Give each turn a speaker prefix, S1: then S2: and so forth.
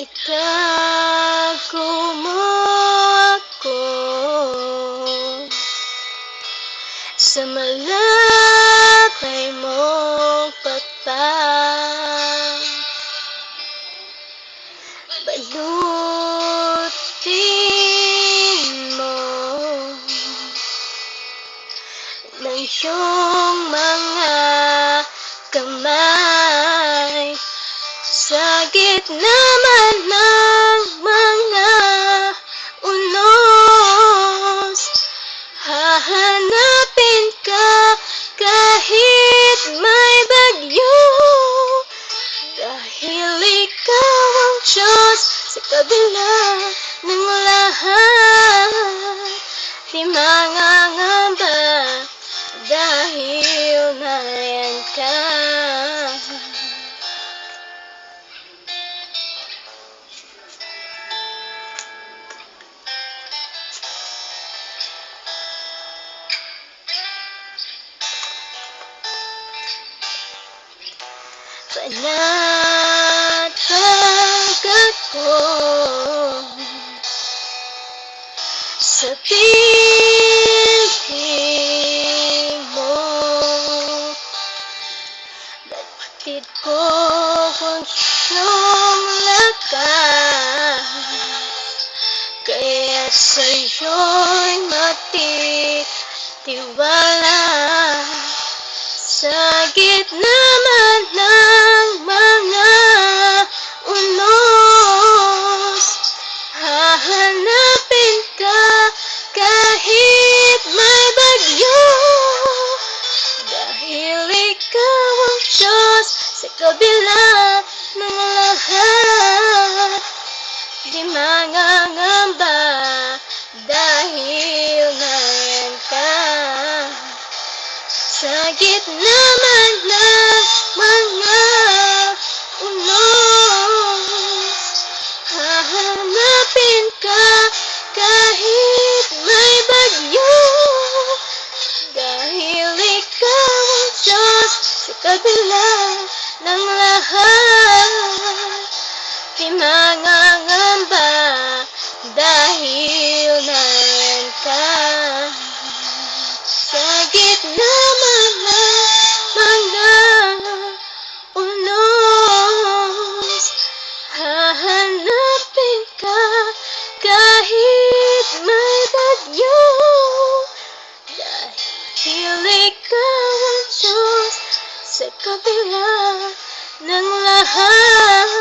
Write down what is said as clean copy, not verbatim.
S1: Itago mo ako sa malapay mong pagpag. Balutin mo ng iyong mga kamay sa gitna man ng mga unos. Hahanapin ka kahit may bagyo, dahil ikaw ang Diyos sa kabila ng lahat. Di mangangamba dahil nariyan ka. Panatag ako sa piling mo. Batid ko kung iyong lakas, kaya sa'yo'y matitiwala. Sa gitna man ng mga unos, hahanapin ka kahit may bagyo, dahil ikaw ang Diyos sa kabila ng lahat. Di mangangamba dahil nariyan ka. Sa gitna man ng mga unos, hahanapin ka kahit may bagyo, dahil ikaw ang Diyos sa kabila ng lahat. Di mangangamba dahil nariyan ka. Sa gitna man ng mga unos, hahanapin ka kahit may bagyo, dahil ikaw ang Diyos sa kabila ng lahat.